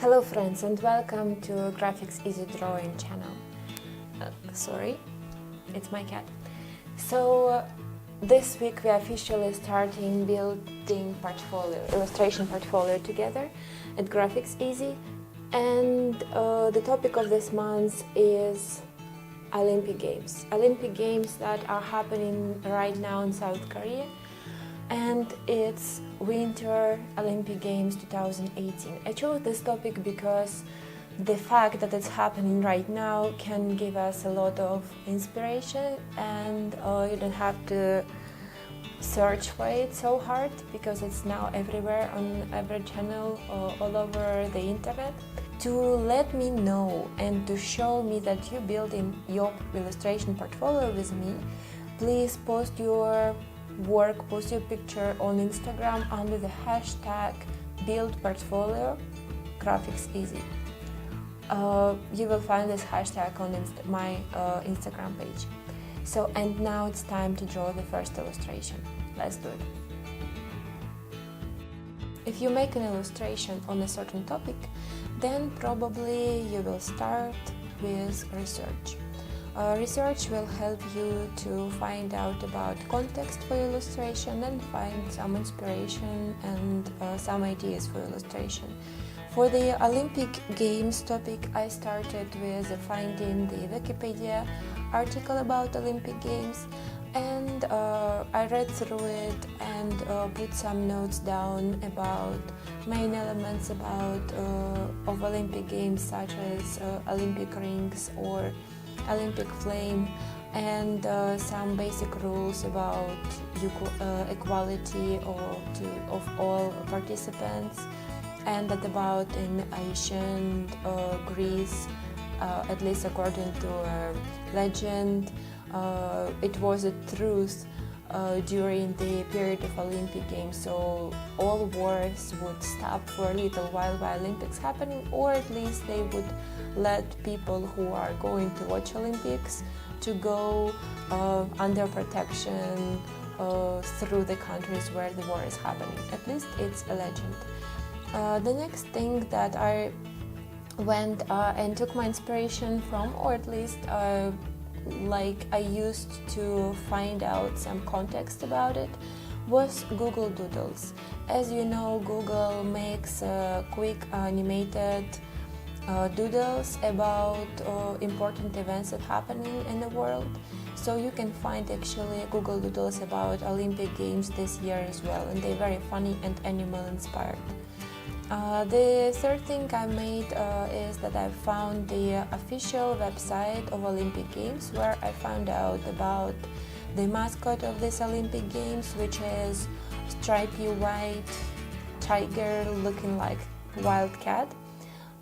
Hello friends and welcome to Graphics Easy Drawing channel. Sorry, it's my cat. So this week we are officially starting building illustration portfolio together at Graphics Easy, and the topic of this month is Olympic Games. Olympic Games that are happening right now in South Korea, and it's Winter Olympic Games 2018. I chose this topic because the fact that it's happening right now can give us a lot of inspiration, and you don't have to search for it so hard because it's now everywhere on every channel all over the internet. To let me know and to show me that you're building your illustration portfolio with me, please post your work, post your picture on Instagram under the hashtag #BuildPortfolio Graphics Easy. You will find this hashtag on my Instagram page. So, and now it's time to draw the first illustration. Let's do it. If you make an illustration on a certain topic, then probably you will start with research. Research will help you to find out about context for illustration and find some inspiration and some ideas for illustration. For the Olympic Games topic, I started with finding the Wikipedia article about Olympic Games, and I read through it and put some notes down about main elements of Olympic Games, such as Olympic rings or Olympic flame, and some basic rules about equality of all participants, and that about in ancient Greece, at least according to a legend, it was a truth during the period of Olympic Games, so all wars would stop for a little while Olympics happening, or at least they would let people who are going to watch Olympics to go under protection through the countries where the war is happening. At least it's a legend. The next thing that I went and took my inspiration from, or at least I used to find out some context about it, was Google Doodles. As you know, Google makes quick animated doodles about important events that are happening in the world. So you can find actually Google Doodles about Olympic Games this year as well, and they're very funny and animal inspired. The third thing I made is that I found the official website of Olympic Games, where I found out about the mascot of this Olympic Games, which is stripy white tiger looking like wild cat.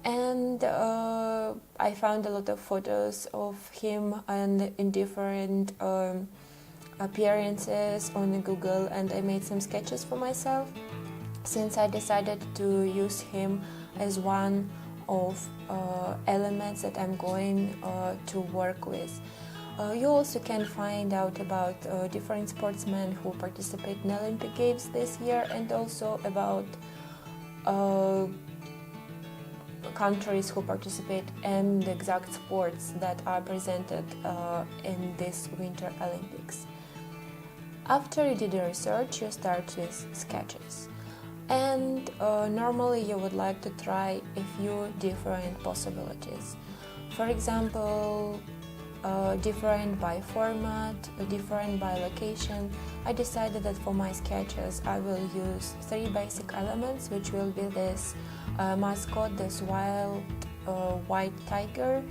And I found a lot of photos of him and in different appearances on Google, and I made some sketches for myself, since I decided to use him as one of elements that I'm going to work with. You also can find out about different sportsmen who participate in Olympic Games this year, and also about countries who participate in the exact sports that are presented in this Winter Olympics. After you did the research, you start with sketches. And normally you would like to try a few different possibilities. For example, different by format, different by location. I decided that for my sketches I will use 3 basic elements, which will be this mascot, this wild white tiger,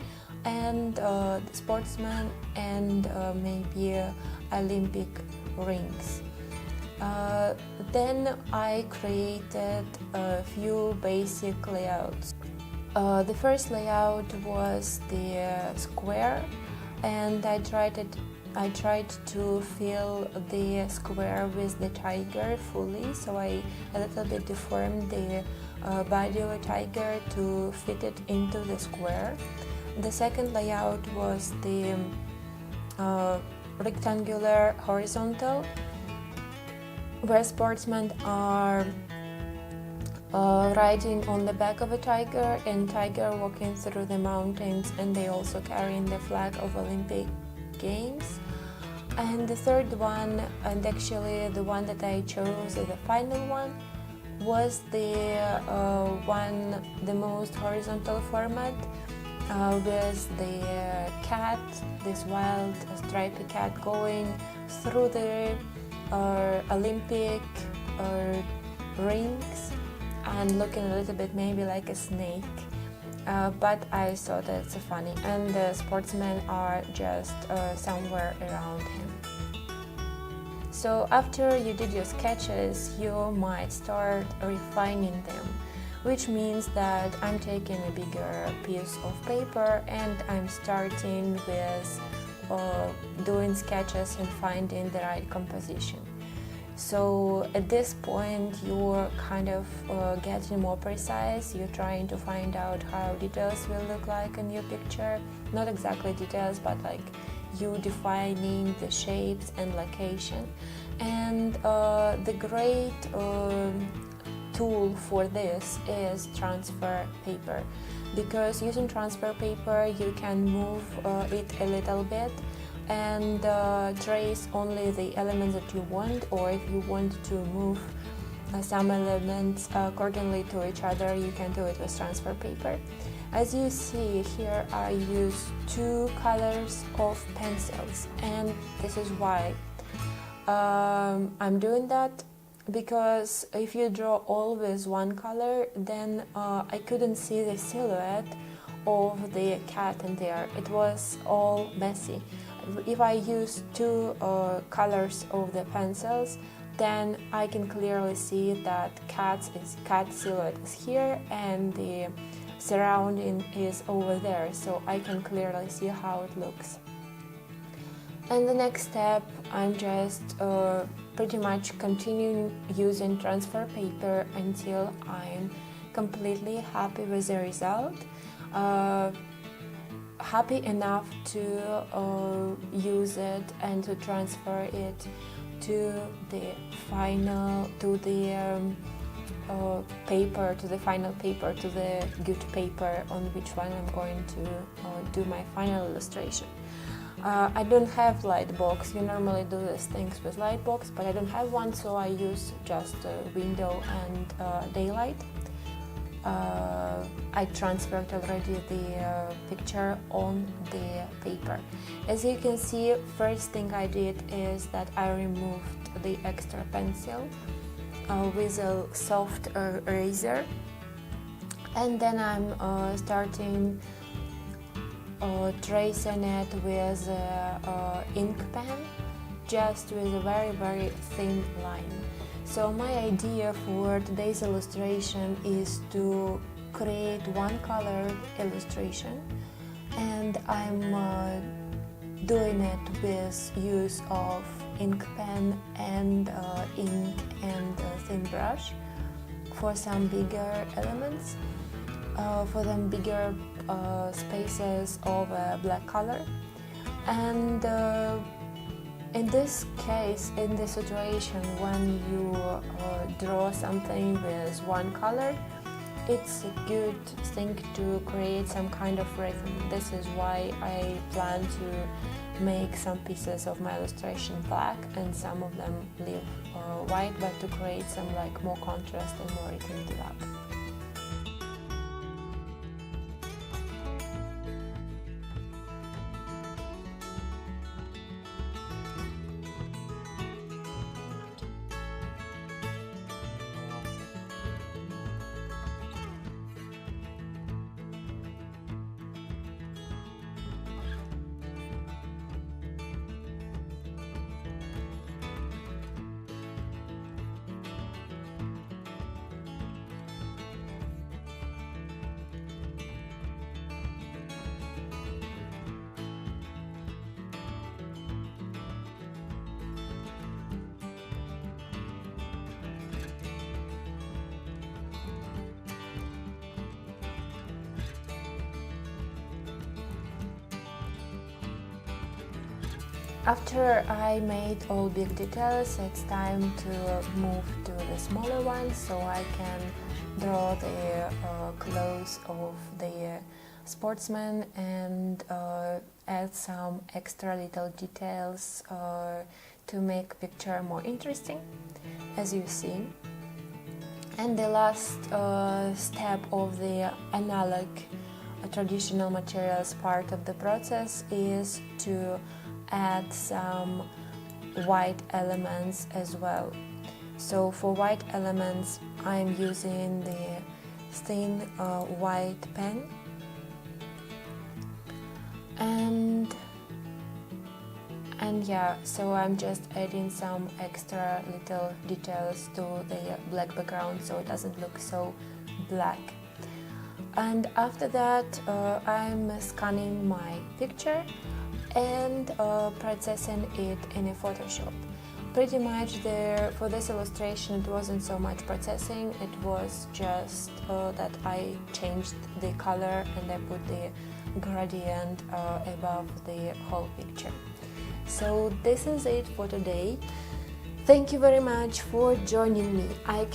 and the sportsman, and maybe Olympic rings. Then I created a few basic layouts. The first layout was the square, and I tried to fill the square with the tiger fully, so I a little bit deformed the body of a tiger to fit it into the square. The second layout was the rectangular horizontal, where sportsmen are riding on the back of a tiger and tiger walking through the mountains, and they also carrying the flag of Olympic Games. And the third one, and actually the one that I chose, the final one, was the most horizontal format, with the cat, this wild stripy cat going through the Olympic rings and looking a little bit maybe like a snake. But I thought it's funny, and the sportsmen are just somewhere around him. So after you did your sketches, you might start refining them, which means that I'm taking a bigger piece of paper and I'm starting with doing sketches and finding the right composition. So at this point you're kind of getting more precise. You're trying to find out how details will look like in your picture. Not exactly details, but like you defining the shapes and location. And the great tool for this is transfer paper, because using transfer paper you can move it a little bit and trace only the elements that you want, or if you want to move some elements accordingly to each other, you can do it with transfer paper. As you see here, I use two colors of pencils, and this is why I'm doing that, because if you draw all with one color, then I couldn't see the silhouette of the cat in there. It was all messy. If I use two colors of the pencils, then I can clearly see that cat silhouette is here and the surrounding is over there, so I can clearly see how it looks. And the next step, I'm just pretty much continuing using transfer paper until I'm completely happy with the result. Happy enough to use it and to transfer it to the final, paper, to the final paper, to the good paper on which one I'm going to do my final illustration. I don't have light box. You normally do these things with light box, but I don't have one, so I use just window and daylight. I transferred already the picture on the paper. As you can see, first thing I did is that I removed the extra pencil with a soft eraser, and then I'm starting tracing it with ink pen, just with a very, very thin line. So my idea for today's illustration is to create one color illustration, and I'm doing it with use of ink pen and ink and thin brush for some bigger elements, for them bigger spaces of black color. And in this case, in this situation, when you draw something with one color, it's a good thing to create some kind of rhythm. This is why I plan to make some pieces of my illustration black and some of them leave white, but to create some like more contrast and more rhythm to that. After I made all big details, it's time to move to the smaller ones so I can draw the clothes of the sportsman and add some extra little details to make picture more interesting, as you see. And the last step of the analog traditional materials part of the process is to add some white elements as well. So for white elements I'm using the thin white pen, and yeah, so I'm just adding some extra little details to the black background so it doesn't look so black. And after that I'm scanning my picture and processing it in a Photoshop. Pretty much for this illustration it wasn't so much processing, it was just that I changed the color and I put the gradient above the whole picture. So this is it for today. Thank you very much for joining me. I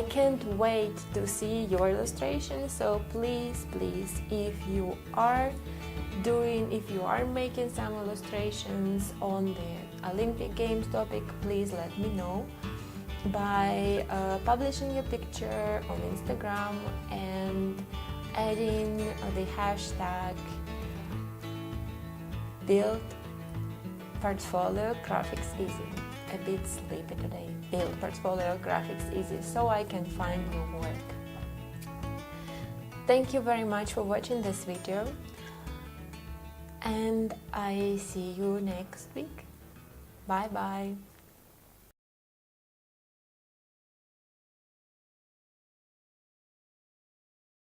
can't wait to see your illustration, so please, if you are making some illustrations on the Olympic Games topic, please let me know by publishing your picture on Instagram and adding the hashtag build portfolio graphics easy. A bit sleepy today. Build portfolio graphics easy, so I can find your work. Thank you very much for watching this video, and I see you next week. Bye bye.